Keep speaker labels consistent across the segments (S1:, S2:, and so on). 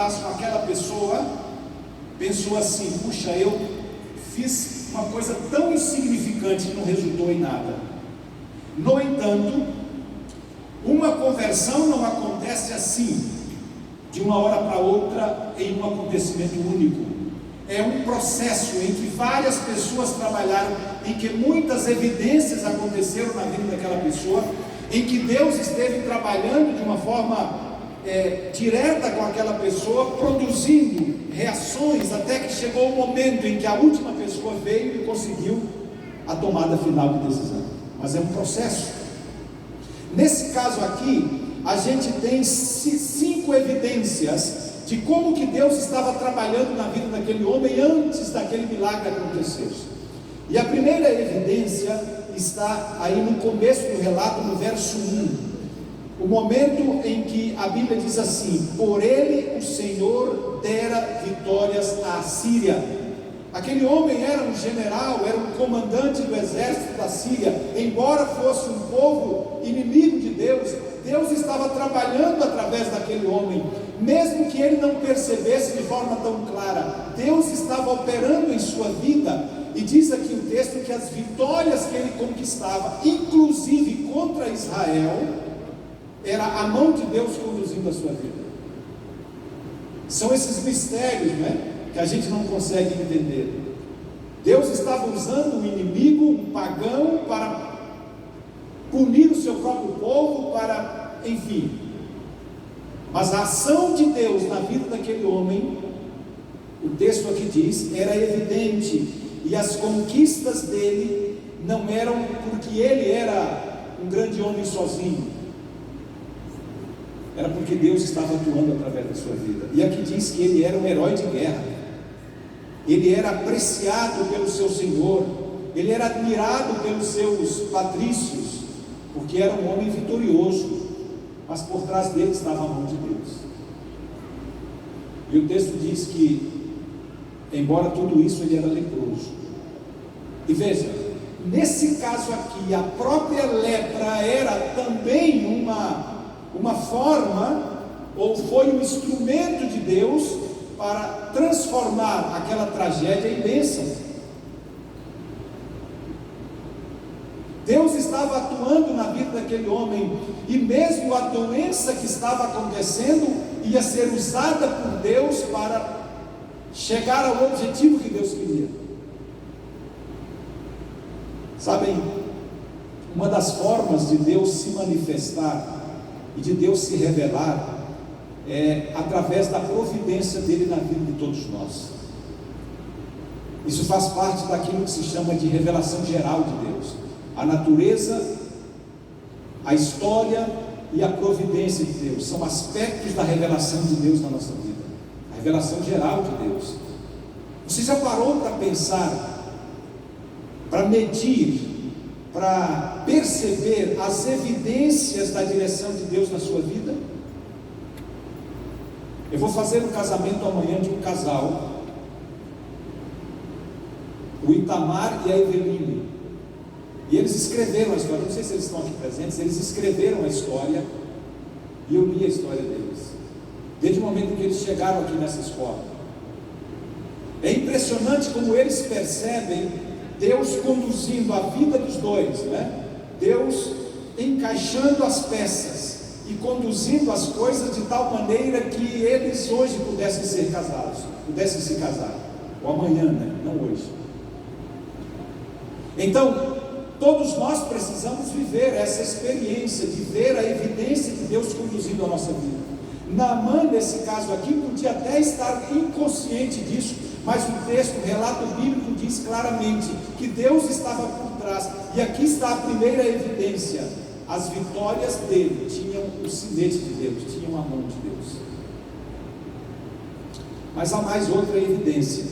S1: atrás com aquela pessoa, pensou assim: puxa, eu fiz uma coisa tão insignificante que não resultou em nada. No entanto, uma conversão não acontece assim, de uma hora para outra, em um acontecimento único. É um processo em que várias pessoas trabalharam, em que muitas evidências aconteceram na vida daquela pessoa, em que Deus esteve trabalhando de uma forma direta com aquela pessoa, produzindo reações, até que chegou o momento em que a última pessoa veio e conseguiu a tomada final de decisão. Mas é um processo. Nesse caso aqui, a gente tem 5 evidências de como que Deus estava trabalhando na vida daquele homem antes daquele milagre acontecer. E a primeira evidência está aí no começo do relato, no verso 1. O momento em que a Bíblia diz assim: por ele o Senhor dera vitórias à Síria. Aquele homem era um general, era um comandante do exército da Síria. Embora fosse um povo inimigo de Deus, Deus estava trabalhando através daquele homem, mesmo que ele não percebesse de forma tão clara. Deus estava operando em sua vida, e diz aqui o texto que as vitórias que ele conquistava, inclusive contra Israel, era a mão de Deus conduzindo a sua vida. São esses mistérios, que a gente não consegue entender. Deus estava usando um inimigo, um pagão, para punir o seu próprio povo, enfim. Mas a ação de Deus na vida daquele homem, o texto aqui diz, era evidente, e as conquistas dele não eram porque ele era um grande homem sozinho, era porque Deus estava atuando através da sua vida. E aqui diz que ele era um herói de guerra, ele era apreciado pelo seu Senhor, ele era admirado pelos seus patrícios, porque era um homem vitorioso, mas por trás dele estava a mão de Deus. E o texto diz que, embora tudo isso, ele era leproso. E veja, nesse caso aqui, a própria lepra era também uma forma, ou foi um instrumento de Deus para transformar aquela tragédia em bênção. Deus estava atuando na vida daquele homem, e mesmo a doença que estava acontecendo ia ser usada por Deus para chegar ao objetivo que Deus queria. Sabem, uma das formas de Deus se manifestar e de Deus se revelar é através da providência dele na vida de todos nós. Isso faz parte daquilo que se chama de revelação geral de Deus. A natureza, a história e a providência de Deus são aspectos da revelação de Deus na nossa vida, a revelação geral de Deus. Você já parou para pensar, para medir, para perceber as evidências da direção de Deus na sua vida? Eu vou fazer um casamento amanhã de um casal, o Itamar e a Eveline, e eles escreveram a história. Não sei se eles estão aqui presentes. Eles escreveram a história, e eu li a história deles, desde o momento em que eles chegaram aqui nessa escola. É impressionante como eles percebem Deus conduzindo a vida dos dois, Deus encaixando as peças e conduzindo as coisas de tal maneira que eles hoje pudessem ser casados, pudessem se casar, ou amanhã, não hoje. Então, todos nós precisamos viver essa experiência de ver a evidência de Deus conduzindo a nossa vida. Naamã, nesse caso aqui, podia até estar inconsciente disso, mas o texto, o relato bíblico diz claramente que Deus estava por trás. E aqui está a primeira evidência: as vitórias dele tinham o sinete de Deus, tinham a mão de Deus. Mas há mais outra evidência,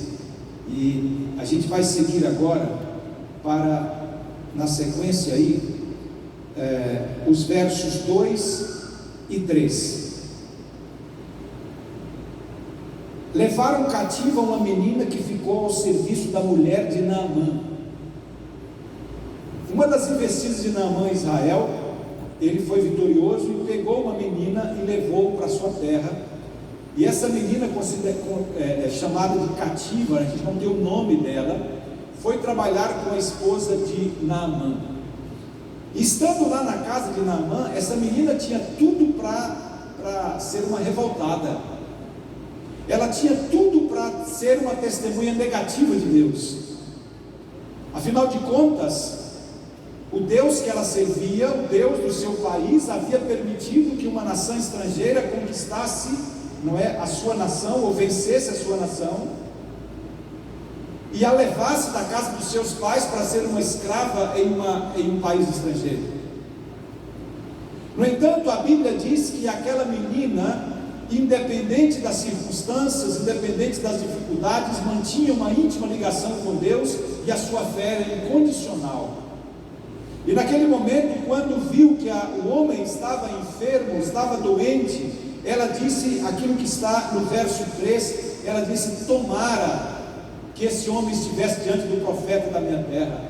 S1: e a gente vai seguir agora para, na sequência aí, os versos 2 e 3. Levaram cativa uma menina que ficou ao serviço da mulher de Naamã. Uma das investidas de Naamã em Israel, ele foi vitorioso e pegou uma menina e levou para sua terra. E essa menina, chamada de cativa, a gente não tem o nome dela, foi trabalhar com a esposa de Naamã. Estando lá na casa de Naamã, essa menina tinha tudo para ser uma revoltada. Ela tinha tudo para ser uma testemunha negativa de Deus. Afinal de contas, o Deus que ela servia, o Deus do seu país, havia permitido que uma nação estrangeira conquistasse, a sua nação, ou vencesse a sua nação, e a levasse da casa dos seus pais para ser uma escrava em um país estrangeiro. No entanto, a Bíblia diz que aquela menina, independente das circunstâncias, independente das dificuldades, mantinha uma íntima ligação com Deus, e a sua fé era incondicional. E naquele momento, quando viu que o homem estava enfermo, estava doente, ela disse aquilo que está no verso 3, ela disse: tomara que esse homem estivesse diante do profeta da minha terra.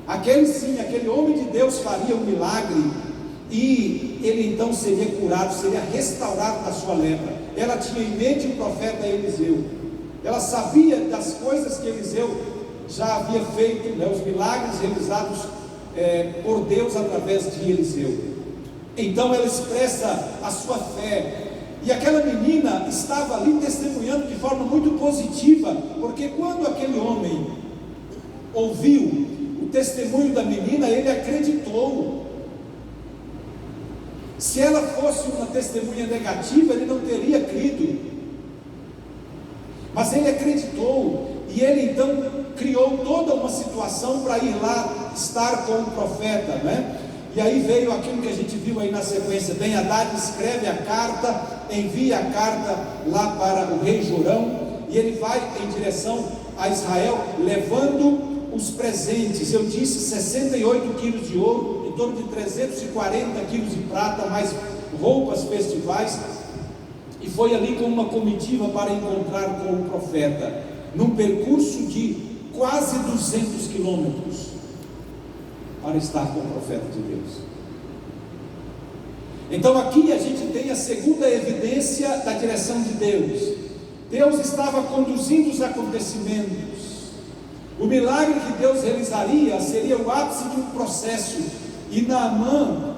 S1: Aquele homem de Deus faria um milagre, e ele então seria curado, seria restaurado da sua lepra. Ela tinha em mente o profeta Eliseu, ela sabia das coisas que Eliseu já havia feito, os milagres realizados por Deus através de Eliseu. Então ela expressa a sua fé, e aquela menina estava ali testemunhando de forma muito positiva, porque quando aquele homem ouviu o testemunho da menina, ele acreditou. Se ela fosse uma testemunha negativa, ele não teria crido, mas ele acreditou, e ele então criou toda uma situação para ir lá estar com o profeta, E aí veio aquilo que a gente viu aí na sequência: Ben-Hadad escreve a carta, envia a carta lá para o rei Jorão, e ele vai em direção a Israel, levando os presentes. Eu disse 68 quilos de ouro, em torno de 340 quilos de prata, mais roupas festivais, e foi ali com uma comitiva para encontrar com o profeta, num percurso de quase 200 quilômetros, para estar com o profeta de Deus. Então aqui a gente tem a segunda evidência da direção de Deus. Deus estava conduzindo os acontecimentos. O milagre que Deus realizaria seria o ápice de um processo, e Naamã,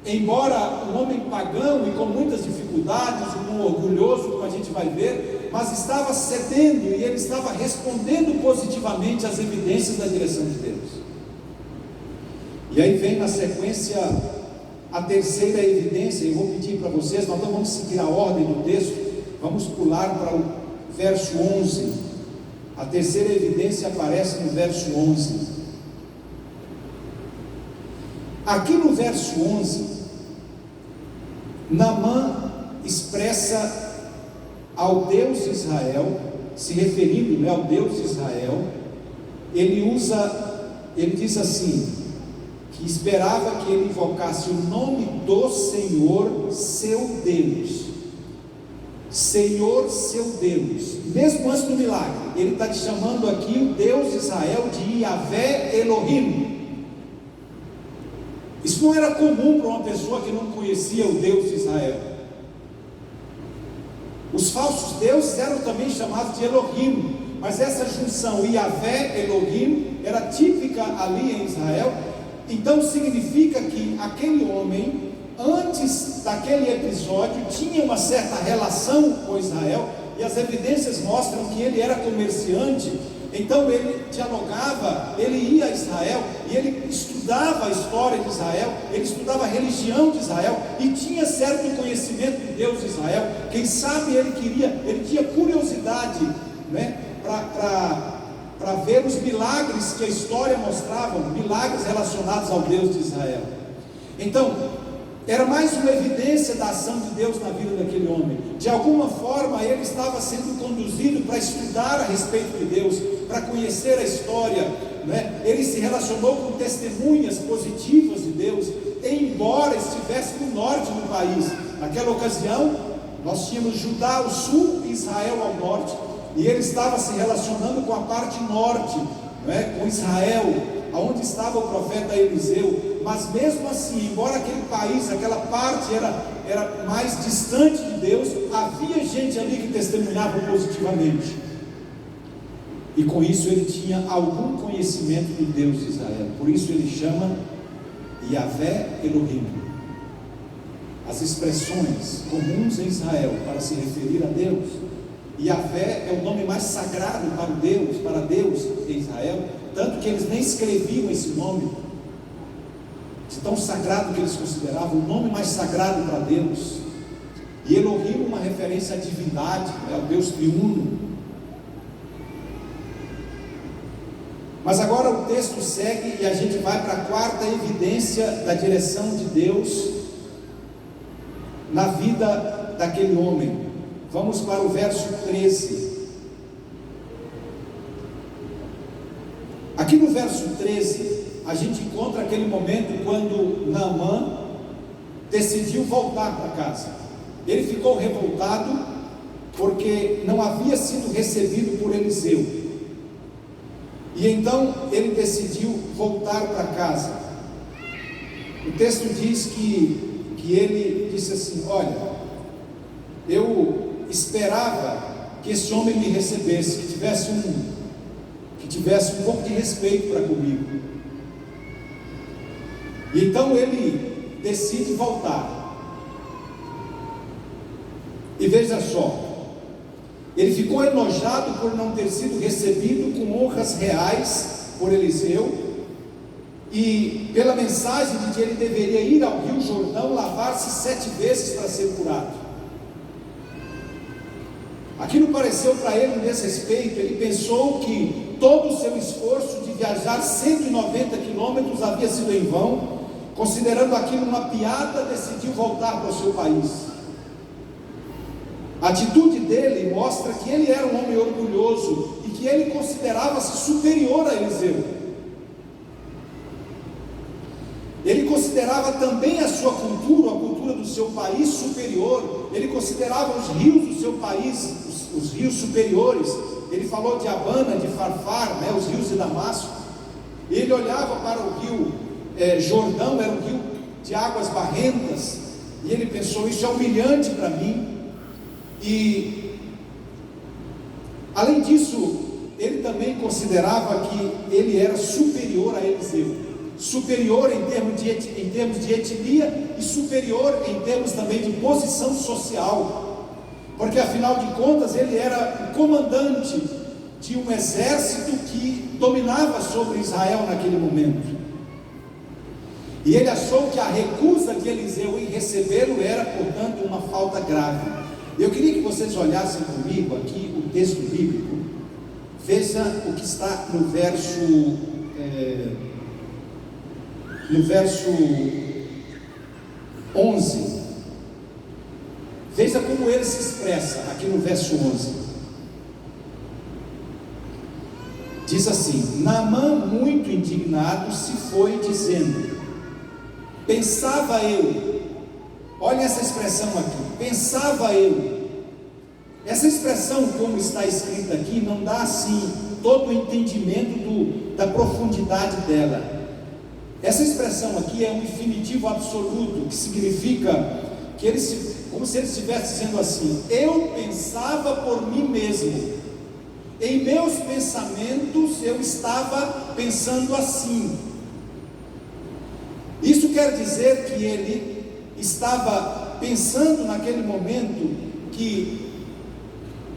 S1: embora um homem pagão e com muitas dificuldades, um orgulhoso, como a gente vai ver, mas estava cedendo, e ele estava respondendo positivamente às evidências da direção de Deus. E aí vem na sequência a terceira evidência. Eu vou pedir para vocês, nós não vamos seguir a ordem do texto, vamos pular para o verso 11. A terceira evidência aparece no verso 11. Aqui no verso 11, Naamã expressa ao Deus de Israel, se referindo ao Deus de Israel, ele diz assim, que esperava que ele invocasse o nome do Senhor, seu Deus. Senhor, seu Deus. Mesmo antes do milagre, ele está te chamando aqui o Deus de Israel de Yahvé Elohim. Isso não era comum para uma pessoa que não conhecia o Deus de Israel. Os falsos deuses eram também chamados de Elohim, mas essa junção Yahvé Elohim era típica ali em Israel. Então significa que aquele homem, antes daquele episódio, tinha uma certa relação com Israel, e as evidências mostram que ele era comerciante. Então ele dialogava, ele ia a Israel, e ele estudava a história de Israel, ele estudava a religião de Israel, e tinha certo conhecimento de Deus de Israel. Quem sabe ele tinha curiosidade, para ver os milagres que a história mostrava, milagres relacionados ao Deus de Israel. Então, era mais uma evidência da ação de Deus na vida daquele homem. De alguma forma, ele estava sendo conduzido para estudar a respeito de Deus, para conhecer a história, Ele se relacionou com testemunhas positivas de Deus, embora estivesse no norte do país. Naquela ocasião, nós tínhamos Judá ao sul e Israel ao norte, e ele estava se relacionando com a parte norte, com Israel, onde estava o profeta Eliseu. mas mesmo assim, embora aquele país, aquela parte era mais distante de Deus, havia gente ali que testemunhava positivamente, e com isso ele tinha algum conhecimento do Deus de Israel. Por isso ele chama Yahvé Elohim. As expressões comuns em Israel para se referir a Deus, Yahvé é o nome mais sagrado para Deus em Israel, tanto que eles nem escreviam esse nome, de tão sagrado que eles consideravam, o nome mais sagrado para Deus. E Elohim, uma referência à divindade, ao Deus triuno. Mas agora o texto segue e a gente vai para a quarta evidência da direção de Deus na vida daquele homem. Vamos para o verso 13. Aqui no verso 13, a gente encontra aquele momento quando Naamã decidiu voltar para casa. Ele ficou revoltado porque não havia sido recebido por Eliseu. E então ele decidiu voltar para casa. O texto diz que ele disse assim: olha, eu esperava que esse homem me recebesse, que tivesse um pouco de respeito para comigo. E então ele decide voltar. E veja só, ele ficou enojado por não ter sido recebido com honras reais por Eliseu, e pela mensagem de que ele deveria ir ao Rio Jordão lavar-se 7 vezes para ser curado. Aquilo pareceu para ele um desrespeito. Ele pensou que todo o seu esforço de viajar 190 quilômetros havia sido em vão. Considerando aquilo uma piada, decidiu voltar para o seu país. A atitude dele mostra que ele era um homem orgulhoso e que ele considerava-se superior a Eliseu. Ele considerava também a sua cultura, a cultura do seu país, superior. Ele considerava os rios do seu país, os rios superiores. Ele falou de Abana, de Farfar, os rios de Damasco. Ele olhava para o rio Jordão, era um rio de águas barrentas, e ele pensou: isso é humilhante para mim. E além disso, ele também considerava que ele era superior a Eliseu, superior em termos de etnia e superior em termos também de posição social, porque afinal de contas ele era o comandante de um exército que dominava sobre Israel naquele momento. E ele achou que a recusa de Eliseu em recebê-lo era, portanto, uma falta grave. Eu queria que vocês olhassem comigo aqui o texto bíblico. Veja o que está no verso 11. Veja como ele se expressa aqui no verso 11. Diz assim: Naamã, muito indignado, se foi, dizendo: pensava eu. Olha essa expressão aqui, pensava eu. Essa expressão, como está escrita aqui, não dá assim todo o entendimento da profundidade dela. Essa expressão aqui é um infinitivo absoluto, que significa que como se ele estivesse dizendo assim: eu pensava por mim mesmo, em meus pensamentos eu estava pensando assim. Isso quer dizer que ele estava pensando naquele momento que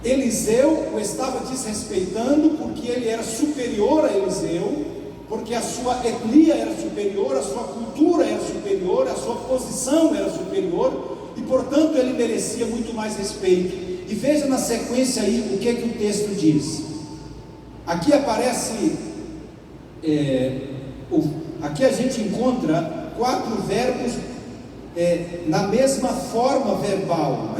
S1: Eliseu o estava desrespeitando, porque ele era superior a Eliseu, porque a sua etnia era superior, a sua cultura era superior, a sua posição era superior, e portanto ele merecia muito mais respeito. E veja na sequência aí o que o texto diz. Aqui aparece, aqui a gente encontra 4 verbos na mesma forma verbal,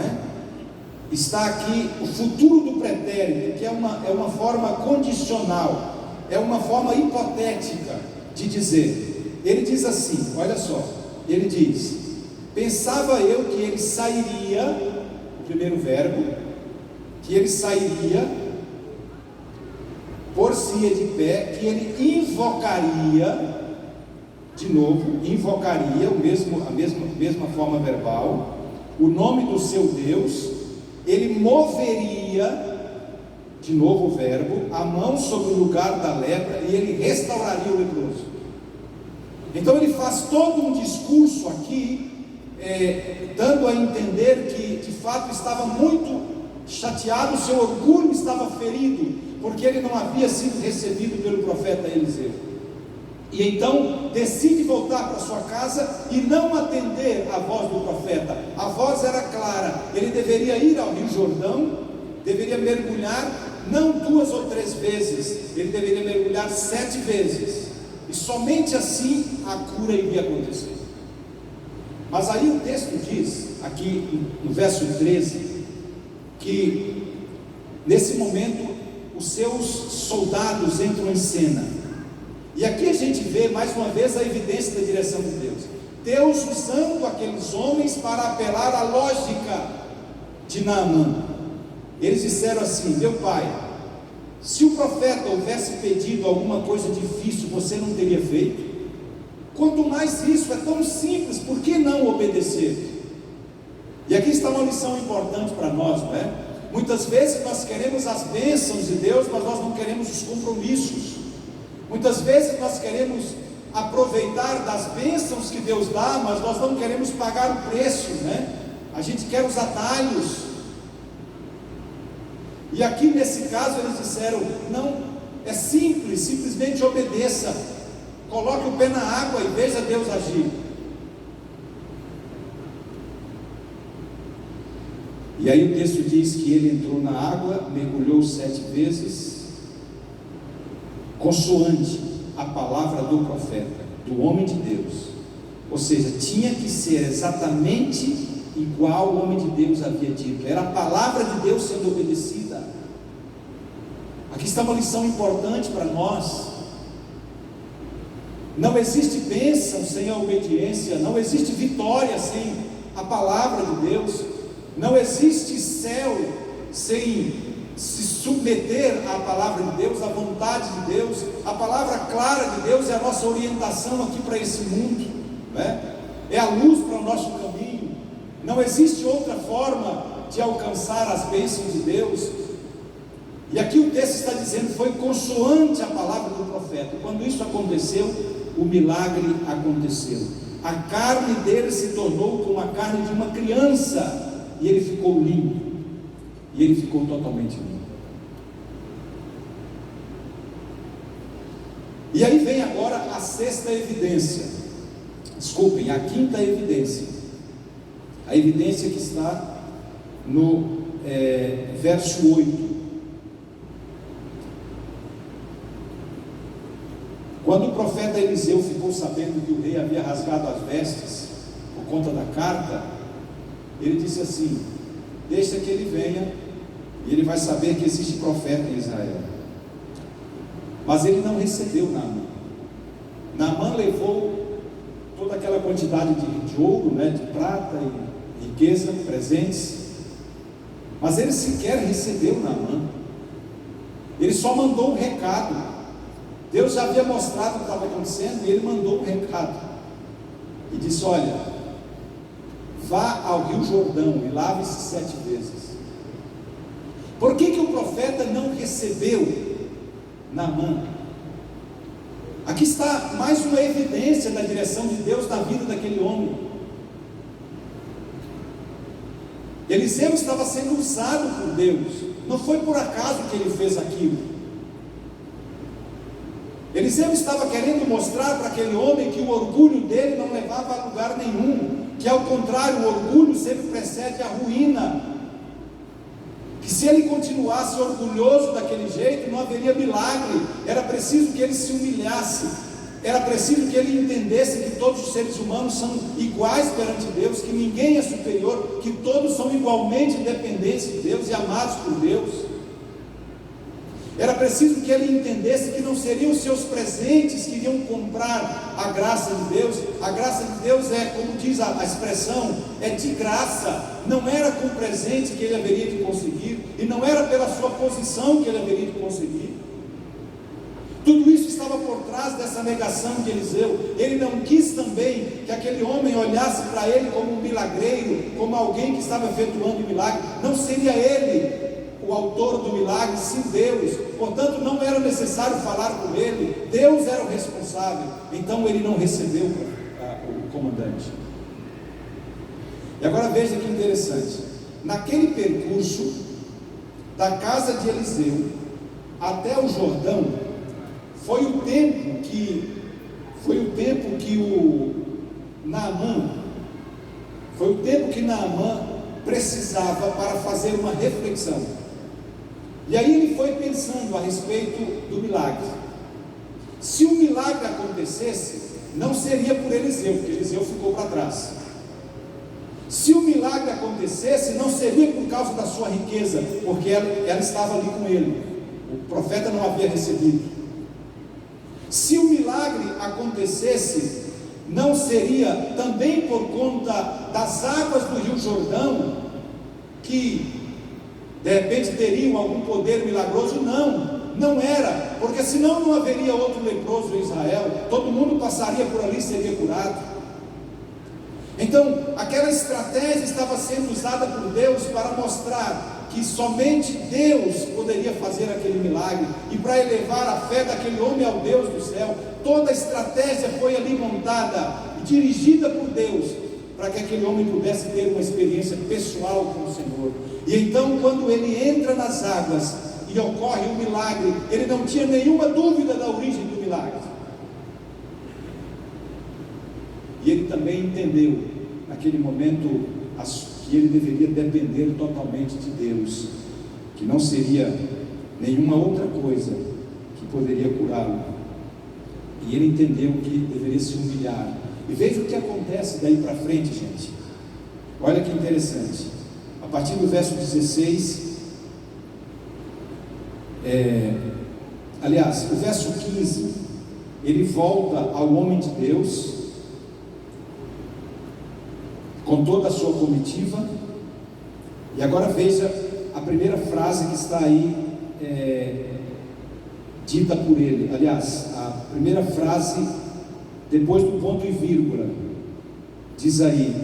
S1: Está aqui o futuro do pretérito, que é uma forma condicional, é uma forma hipotética de dizer. Ele diz assim, olha só, ele diz: pensava eu que ele sairia, o primeiro verbo, que ele sairia, por-se-ia de pé, que ele invocaria, de novo, invocaria a mesma forma verbal, o nome do seu Deus, ele moveria, de novo o verbo, a mão sobre o lugar da lepra e ele restauraria o leproso. Então ele faz todo um discurso aqui, dando a entender que de fato estava muito chateado, o seu orgulho estava ferido, porque ele não havia sido recebido pelo profeta Eliseu. E então decide voltar para sua casa e não atender a voz do profeta. A voz era clara, ele deveria ir ao Rio Jordão, deveria mergulhar não 2 ou 3 vezes, ele deveria mergulhar 7 vezes, e somente assim a cura iria acontecer. Mas aí o texto diz, aqui no verso 13, que nesse momento os seus soldados entram em cena. E aqui a gente vê mais uma vez a evidência da direção de Deus. Deus usando aqueles homens para apelar à lógica de Naamã. Eles disseram assim: meu pai, se o profeta houvesse pedido alguma coisa difícil, você não teria feito? Quanto mais isso, é tão simples, por que não obedecer? E aqui está uma lição importante para nós, não é? Muitas vezes nós queremos as bênçãos de Deus, mas nós não queremos os compromissos. Muitas vezes nós queremos aproveitar das bênçãos que Deus dá, mas nós não queremos pagar o preço, né? A gente quer os atalhos. E aqui nesse caso eles disseram: não, é simples, simplesmente obedeça, coloque o pé na água e veja Deus agir. E aí o texto diz que ele entrou na água, mergulhou 7 vezes, consoante a palavra do profeta, do homem de Deus. Ou seja, tinha que ser exatamente igual o homem de Deus havia dito. Era a palavra de Deus sendo obedecida. Aqui está uma lição importante para nós. Não existe bênção sem a obediência, não existe vitória sem a palavra de Deus, não existe céu sem se submeter à palavra de Deus, à vontade de Deus. A palavra clara de Deus é a nossa orientação aqui para esse mundo, né? É a luz para o nosso caminho. Não existe outra forma de alcançar as bênçãos de Deus. E aqui o texto está dizendo, foi consoante a palavra do profeta. Quando isso aconteceu, o milagre aconteceu. A carne dele se tornou como a carne de uma criança, e ele ficou limpo. E ele ficou totalmente limpo. E aí vem agora a 6ª evidência. Desculpem, a 5ª evidência. A evidência que está no verso 8. Quando o profeta Eliseu ficou sabendo que o rei havia rasgado as vestes por conta da carta, ele disse assim: deixa que ele venha e ele vai saber que existe profeta em Israel. Mas ele não recebeu Naamã. Naamã levou toda aquela quantidade de ouro, né, de prata e riqueza, presentes, mas ele sequer recebeu Naamã. Ele só mandou um recado. Deus já havia mostrado o que estava acontecendo e ele mandou um recado e disse: olha, vá ao Rio Jordão e lave-se 7 vezes. Por que o profeta não recebeu Naamã? Aqui está mais uma evidência da direção de Deus na vida daquele homem. Eliseu estava sendo usado por Deus, não foi por acaso que ele fez aquilo. Eliseu estava querendo mostrar para aquele homem que o orgulho dele não levava a lugar nenhum, que ao contrário, o orgulho sempre precede a ruína, que se ele continuasse orgulhoso daquele jeito, não haveria milagre. Era preciso que ele se humilhasse, era preciso que ele entendesse que todos os seres humanos são iguais perante Deus, que ninguém é superior, que todos são igualmente dependentes de Deus e amados por Deus. Era preciso que ele entendesse que não seriam os seus presentes que iriam comprar a graça de Deus. A graça de Deus é, como diz a expressão, é de graça. Não era com presente que ele haveria de conseguir, e não era pela sua posição que ele haveria de conseguir. Tudo isso estava por trás dessa negação de Eliseu. Ele não quis também que aquele homem olhasse para ele como um milagreiro, como alguém que estava efetuando o milagre. Não seria ele o autor do milagre, sim Deus. Portanto, não era necessário falar com ele. Deus era o responsável. Então ele não recebeu o comandante. E agora veja que interessante. Naquele percurso da casa de Eliseu até o Jordão, foi o tempo que Naamã precisava para fazer uma reflexão. E aí ele foi pensando a respeito do milagre. Se o milagre acontecesse, não seria por Eliseu, porque Eliseu ficou para trás. Se o milagre acontecesse, não seria por causa da sua riqueza, porque ela estava ali com ele. O profeta não havia recebido. Se o milagre acontecesse, não seria também por conta das águas do Rio Jordão, que de repente teriam algum poder milagroso. Não era, porque senão não haveria outro leproso em Israel, todo mundo passaria por ali e seria curado. Então, aquela estratégia estava sendo usada por Deus para mostrar que somente Deus poderia fazer aquele milagre, e para elevar a fé daquele homem ao Deus do céu. Toda a estratégia foi ali montada e dirigida por Deus, para que aquele homem pudesse ter uma experiência pessoal com o Senhor. E então, quando ele entra nas águas e ocorre o milagre, ele não tinha nenhuma dúvida da origem do milagre. E ele também entendeu, naquele momento, que ele deveria depender totalmente de Deus, que não seria nenhuma outra coisa que poderia curá-lo. E ele entendeu que deveria se humilhar. E veja o que acontece daí para frente, gente. Olha que interessante. A partir do verso 16, o verso 15, ele volta ao homem de Deus com toda a sua comitiva. E agora veja a primeira frase que está aí dita por ele. Aliás, a primeira frase depois do ponto e vírgula diz aí: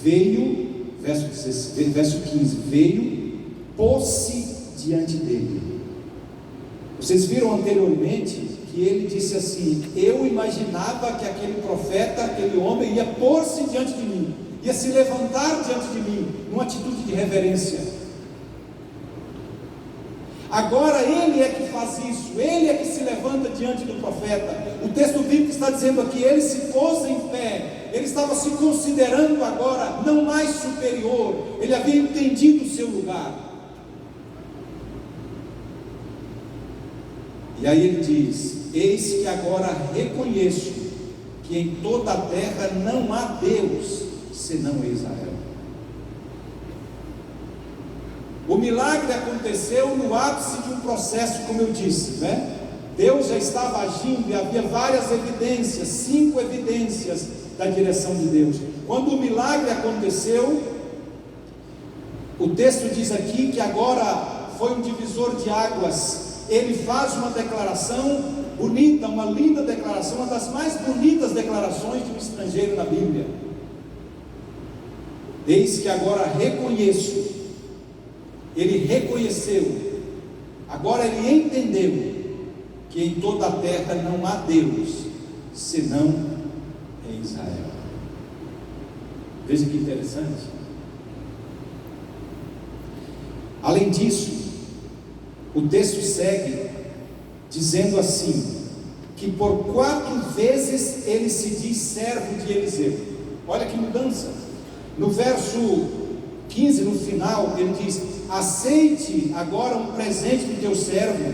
S1: veio, verso 15, veio, pôs-se diante dele. Vocês viram anteriormente que ele disse assim: eu imaginava que aquele profeta, aquele homem ia pôr-se diante de mim, ia se levantar diante de mim, numa atitude de reverência. Agora ele é que faz isso, ele é que se levanta diante do profeta. O texto bíblico está dizendo aqui: ele se pôs em pé, ele estava se considerando agora não mais superior, ele havia entendido o seu lugar. E aí ele diz: eis que agora reconheço que em toda a terra não há Deus senão Israel. O milagre aconteceu no ápice de um processo, como eu disse, né? Deus já estava agindo e havia várias evidências, 5 evidências da direção de Deus. Quando o milagre aconteceu, o texto diz aqui que agora foi um divisor de águas. Ele faz uma declaração bonita, uma linda declaração, uma das mais bonitas declarações de um estrangeiro na Bíblia. Eis que agora reconheço. Ele reconheceu, agora ele entendeu que em toda a terra não há Deus senão em Israel. Veja que interessante. Além disso, o texto segue dizendo assim, que por 4 vezes ele se diz servo de Eliseu. Olha que mudança. No verso 15, no final, ele diz: aceite agora um presente do teu servo.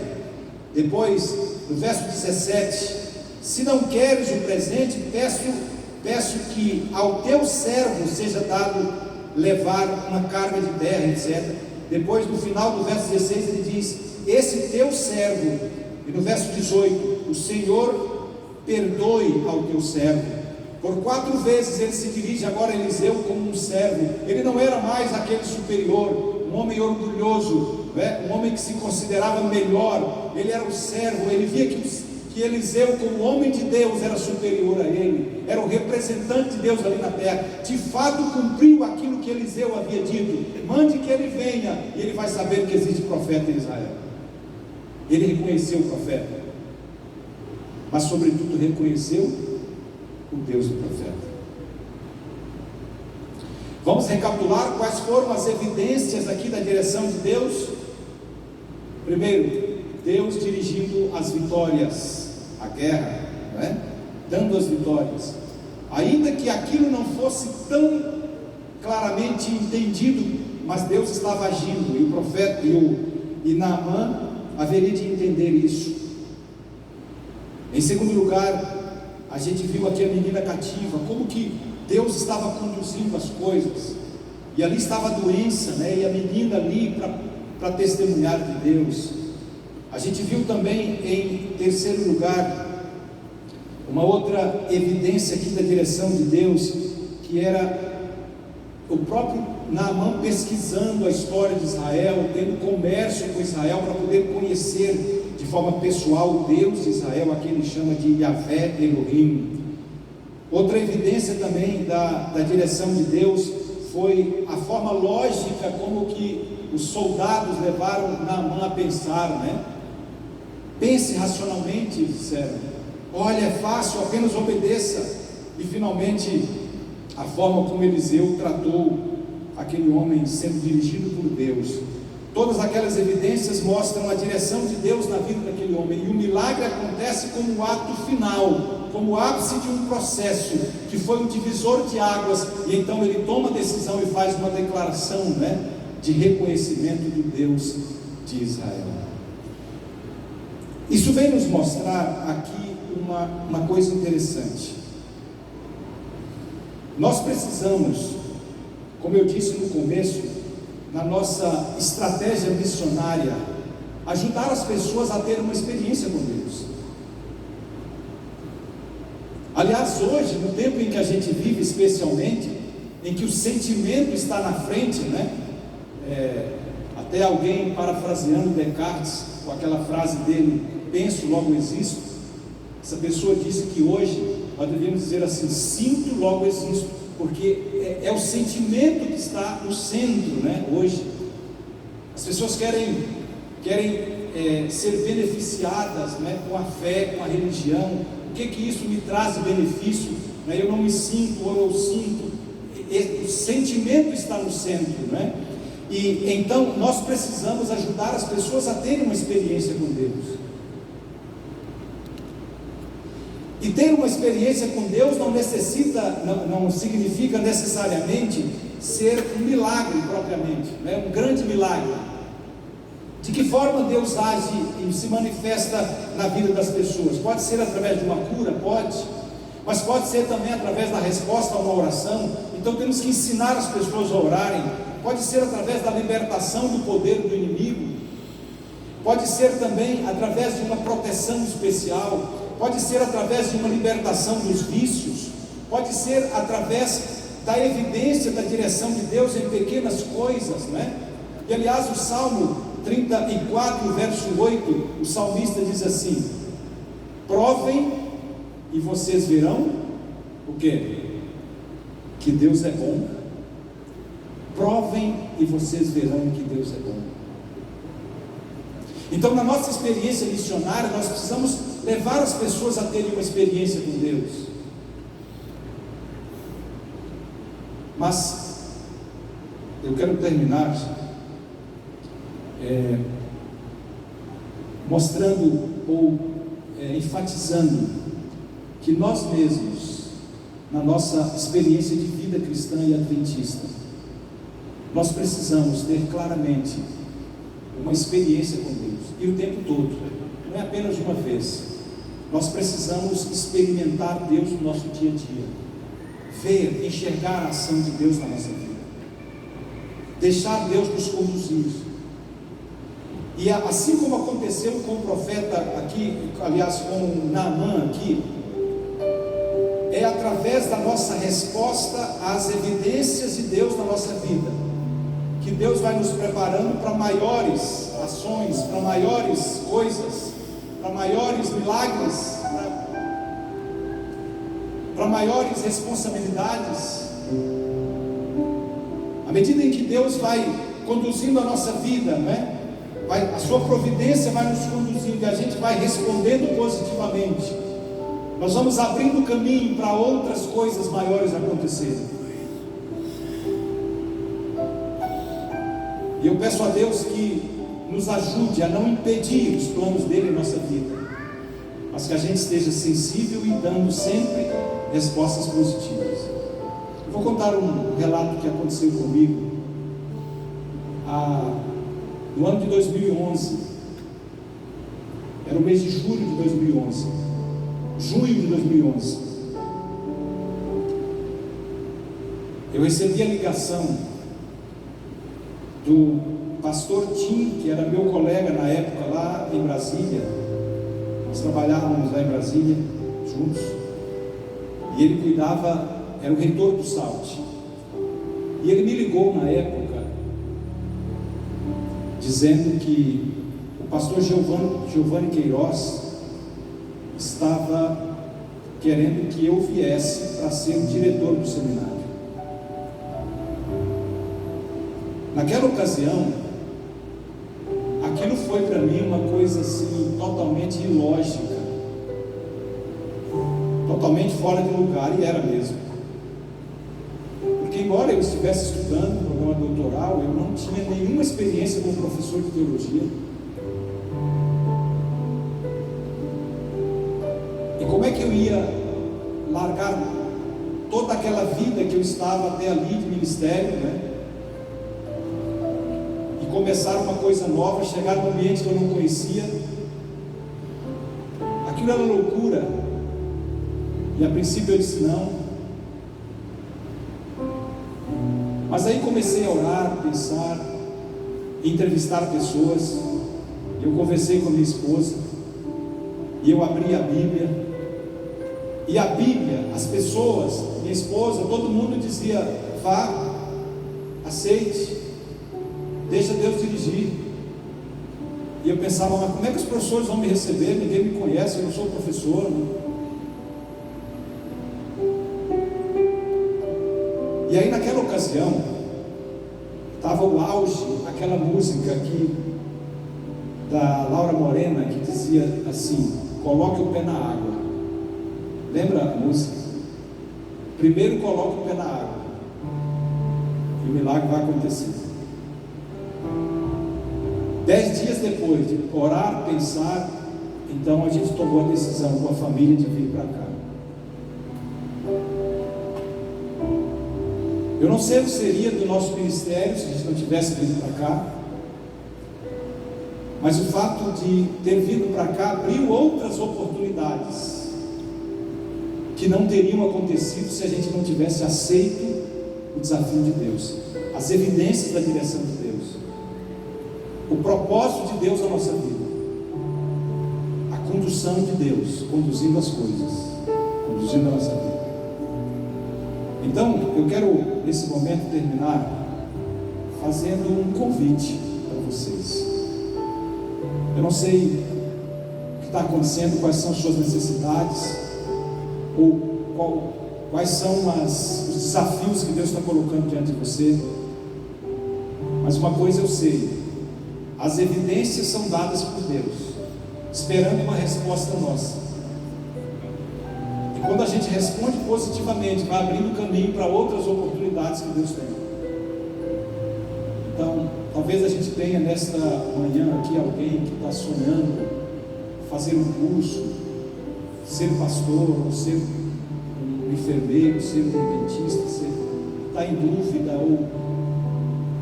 S1: Depois, no verso 17, se não queres o presente, peço que ao teu servo seja dado levar uma carga de terra, etc. Depois, no final do verso 16, ele diz: esse teu servo. E no verso 18, o Senhor perdoe ao teu servo. Por 4 vezes ele se dirige agora a Eliseu como um servo. Ele não era mais aquele superior, um homem orgulhoso, né? Um homem que se considerava melhor. Ele era um servo. Ele via que que Eliseu, como homem de Deus, era superior a ele, era o representante de Deus ali na terra, de fato cumpriu aquilo que Eliseu havia dito: mande que ele venha, e ele vai saber que existe profeta em Israel. Ele reconheceu o profeta, mas sobretudo reconheceu o Deus do profeta. Vamos recapitular quais foram as evidências aqui da direção de Deus. Primeiro, Deus dirigindo as vitórias, a guerra, dando as vitórias, ainda que aquilo não fosse tão claramente entendido, mas Deus estava agindo, e o profeta e Naamã haveria de entender isso. Em segundo lugar, a gente viu aqui a menina cativa, como que Deus estava conduzindo as coisas, e ali estava a doença, e a menina ali para testemunhar de Deus. A gente viu também, em terceiro lugar, uma outra evidência aqui da direção de Deus, que era o próprio Naamã pesquisando a história de Israel, tendo comércio com Israel, para poder conhecer de forma pessoal o Deus de Israel, a quem ele chama de Yahvé Elohim. Outra evidência também da direção de Deus foi a forma lógica como que os soldados levaram Naamã a pensar, Pense racionalmente, disseram. Olha, é fácil, apenas obedeça. E finalmente, a forma como Eliseu tratou aquele homem sendo dirigido por Deus. Todas aquelas evidências mostram a direção de Deus na vida daquele homem. E o milagre acontece como o ato final, como o ápice de um processo, que foi um divisor de águas. E então ele toma a decisão e faz uma declaração, de reconhecimento do Deus de Israel. Isso vem nos mostrar aqui uma coisa interessante. Nós precisamos, como eu disse no começo, na nossa estratégia missionária, ajudar as pessoas a terem uma experiência com Deus. Aliás, hoje, no tempo em que a gente vive, especialmente, em que o sentimento está na frente, até alguém parafraseando Descartes, com aquela frase dele: penso, logo existo. Essa pessoa disse que hoje nós devemos dizer assim: sinto, logo existo, porque é o sentimento que está no centro, hoje. As pessoas querem ser beneficiadas, com a fé, com a religião. O que isso me traz de benefício? Eu não me sinto, ou eu sinto. O sentimento está no centro, E então nós precisamos ajudar as pessoas a terem uma experiência com Deus. E ter uma experiência com Deus não significa necessariamente ser um milagre propriamente, um grande milagre. De que forma Deus age e se manifesta na vida das pessoas? Pode ser através de uma cura? Pode. Mas pode ser também através da resposta a uma oração. Então temos que ensinar as pessoas a orarem. Pode ser através da libertação do poder do inimigo. Pode ser também através de uma proteção especial. Pode ser através de uma libertação dos vícios. Pode ser através da evidência da direção de Deus em pequenas coisas, E aliás, o Salmo 34, verso 8, o salmista diz assim: provem e vocês verão o quê? Que Deus é bom. Provem e vocês verão que Deus é bom. Então, na nossa experiência missionária, nós precisamos levar as pessoas a terem uma experiência com Deus. Mas eu quero terminar mostrando ou enfatizando que nós mesmos, na nossa experiência de vida cristã e adventista, nós precisamos ter claramente uma experiência com Deus, e o tempo todo, não é apenas uma vez. Nós precisamos experimentar Deus no nosso dia a dia, ver, enxergar a ação de Deus na nossa vida, deixar Deus nos conduzir. E assim como aconteceu com o profeta aqui, aliás, com Naamã aqui, é através da nossa resposta às evidências de Deus na nossa vida, que Deus vai nos preparando para maiores ações, para maiores coisas, para maiores milagres, para maiores responsabilidades. À medida em que Deus vai conduzindo a nossa vida, né? A sua providência vai nos conduzindo e a gente vai respondendo positivamente. Nós vamos abrindo caminho para outras coisas maiores acontecerem. E eu peço a Deus que nos ajude a não impedir os planos dele em nossa vida, mas que a gente esteja sensível e dando sempre respostas positivas. Eu vou contar um relato que aconteceu comigo no ano de 2011. Era o mês de julho de 2011. Junho de 2011. Eu recebi a ligação do pastor Tim, que era meu colega na época lá em Brasília. Nós trabalhávamos lá em Brasília juntos. E ele cuidava, era o reitor do SALT. E ele me ligou na época dizendo que o pastor Giovanni Queiroz estava querendo que eu viesse para ser o diretor do seminário. Naquela ocasião, aquilo foi para mim uma coisa assim totalmente ilógica, totalmente fora de lugar, e era mesmo. Porque embora eu estivesse estudando um programa doutoral, eu não tinha nenhuma experiência como professor de teologia. E como é que eu ia largar toda aquela vida que eu estava até ali de ministério, né? E começar uma coisa nova, chegar num ambiente que eu não conhecia? Aquilo era loucura. E a princípio eu disse não. Mas aí comecei a orar, pensar, entrevistar pessoas. Eu conversei com a minha esposa e eu abri a Bíblia. E a Bíblia, as pessoas, minha esposa, todo mundo dizia: vá, aceite, deixa Deus dirigir. E eu pensava: mas como é que os professores vão me receber? Ninguém me conhece, eu não sou professor, né? E aí naquela ocasião estava o auge, aquela música aqui da Laura Morena, que dizia assim: coloque o pé na água. Lembra a música? Primeiro coloque o pé na água e o milagre vai acontecer. 10 dias depois de orar, pensar, então a gente tomou a decisão com a família de vir para cá. Eu não sei o que seria do nosso ministério se a gente não tivesse vindo para cá, mas o fato de ter vindo para cá abriu outras oportunidades que não teriam acontecido se a gente não tivesse aceito o desafio de Deus, as evidências da direção de Deus, o propósito de Deus na nossa vida, a condução de Deus, conduzindo as coisas, conduzindo a nossa vida. Então, eu quero nesse momento terminar fazendo um convite para vocês. Eu não sei o que está acontecendo, quais são as suas necessidades, ou quais são os desafios que Deus está colocando diante de você, mas uma coisa eu sei: as evidências são dadas por Deus, esperando uma resposta nossa. E quando a gente responde positivamente, vai abrindo caminho para outras oportunidades que Deus tem. Então, talvez a gente tenha nesta manhã aqui alguém que está sonhando fazer um curso, ser pastor, ou ser um enfermeiro, ser um dentista, está em dúvida, ou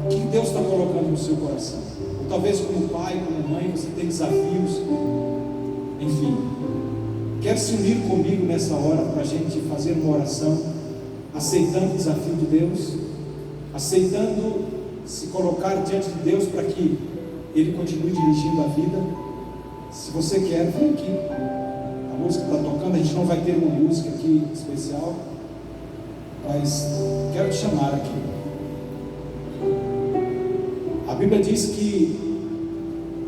S1: o que Deus está colocando no seu coração. Ou talvez como pai, como mãe, você tem desafios, enfim. Quer se unir comigo nessa hora para a gente fazer uma oração, aceitando o desafio de Deus, aceitando se colocar diante de Deus para que Ele continue dirigindo a vida? Se você quer, vem aqui. A música está tocando, a gente não vai ter uma música aqui especial, mas quero te chamar aqui. A Bíblia diz que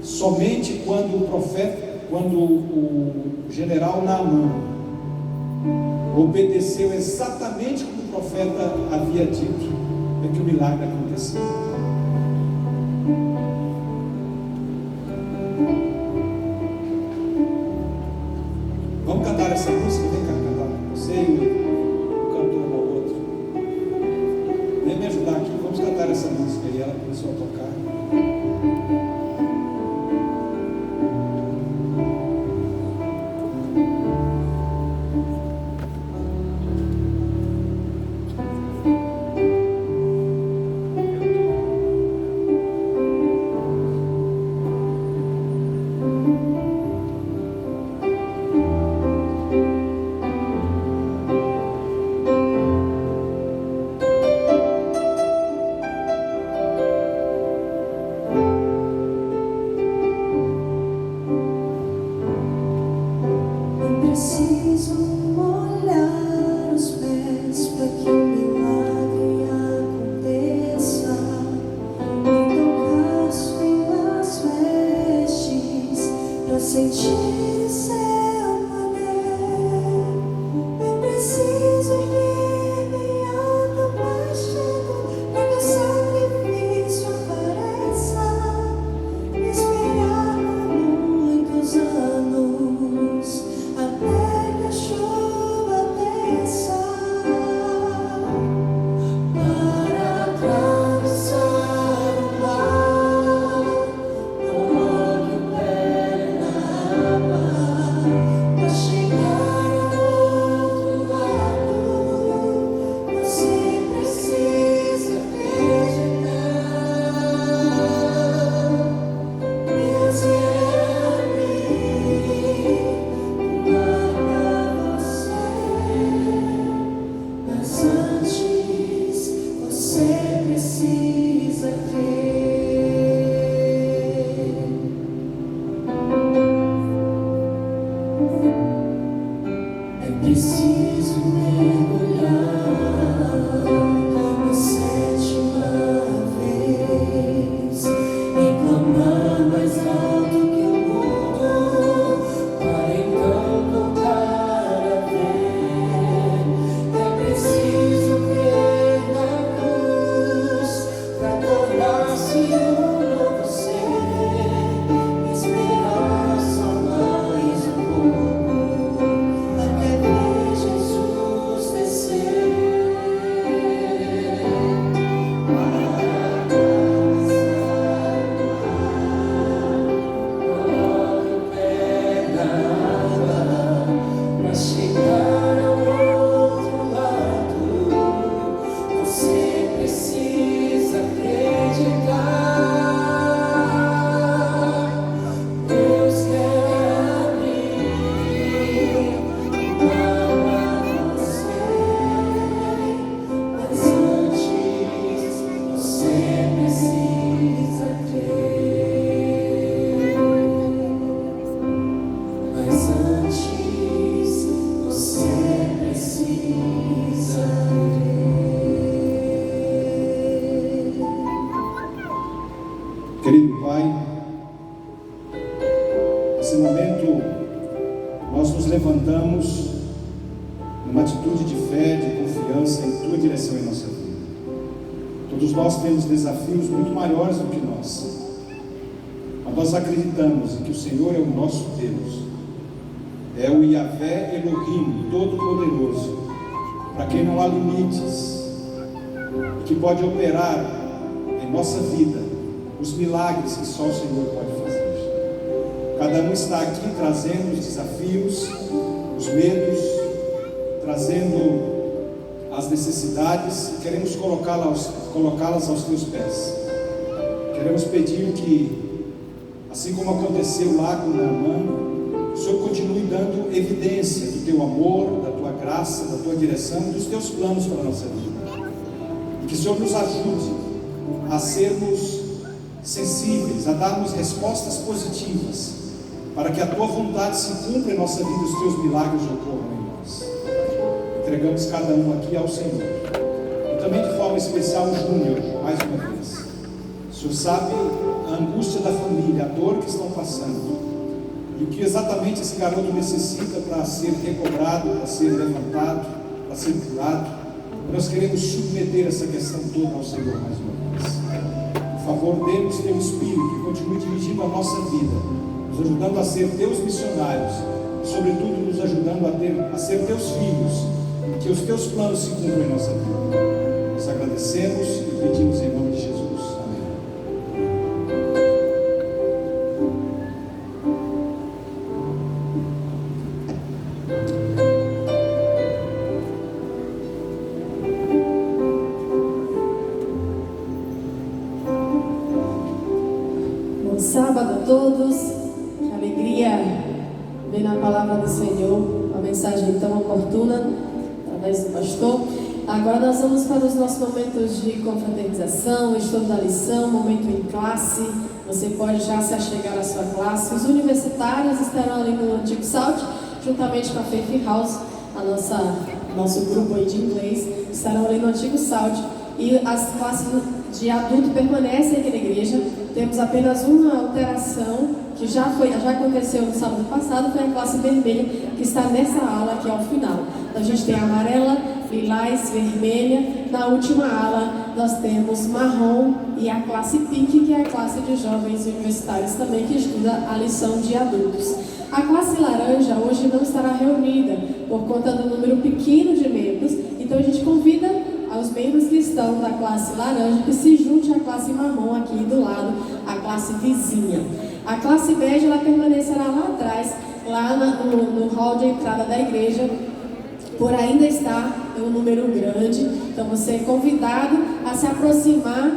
S1: somente quando o quando o general Naamã obedeceu exatamente como o profeta havia dito, é que o milagre aconteceu. Vamos cantar essa música? Vem cá cantar com você e o cantor da outra. Vem me ajudar aqui, vamos cantar essa música. E ela começou a tocar. Querido Pai, nesse momento nós nos levantamos numa atitude de fé, de confiança em Tua direção em nossa vida. Todos nós temos desafios muito maiores do que nós, mas nós acreditamos em que o Senhor é o nosso Deus, é o Yahvé Elohim, Todo-Poderoso, para quem não há limites, e que pode operar em nossa vida os milagres que só o Senhor pode fazer. Cada um está aqui trazendo os desafios, os medos, trazendo as necessidades, e queremos colocá-las aos Teus pés. Queremos pedir que, assim como aconteceu lá com Naamã, o Senhor continue dando evidência do Teu amor, da Tua graça, da Tua direção, dos Teus planos para a nossa vida. E que o Senhor nos ajude a sermos sensíveis, a darmos respostas positivas, para que a Tua vontade se cumpra em nossa vida e os Teus milagres ocorram em nós. Entregamos cada um aqui ao Senhor, e também de forma especial o Júnior, mais uma vez. O Senhor sabe a angústia da família, a dor que estão passando, e o que exatamente esse garoto necessita para ser recobrado, para ser levantado, para ser curado. Nós queremos submeter essa questão toda ao Senhor mais uma vez. Por favor, dê-nos teu Espírito que continue dirigindo a nossa vida, nos ajudando a ser teus missionários e, sobretudo, nos ajudando a ser teus filhos, e que os teus planos se cumpram em nossa vida. Nós agradecemos e pedimos em nome de Jesus.
S2: Sábado a todos, que alegria ver na palavra do Senhor, uma mensagem tão oportuna, através do pastor. Agora nós vamos para os nossos momentos de confraternização, estudo da lição, momento em classe. Você pode já se achegar à sua classe. Os universitários estarão ali no Antigo Salt, juntamente com a Faith House, nosso grupo aí de inglês, estarão ali no Antigo Salt. E as classes de adulto permanecem aqui na igreja. Temos apenas uma alteração que já aconteceu no sábado passado, foi a classe vermelha, que está nessa ala aqui ao final. Então, a gente tem a amarela, lilás, vermelha. Na última ala nós temos marrom e a classe pink, que é a classe de jovens universitários também, que estuda a lição de adultos. A classe laranja hoje não estará reunida por conta do número pequeno de membros, então a gente convida aos membros que estão da classe laranja que se junte à classe marrom aqui do lado, a classe vizinha. A classe bege ela permanecerá lá atrás, lá no hall de entrada da igreja, por ainda estar um número grande. Então você é convidado a se aproximar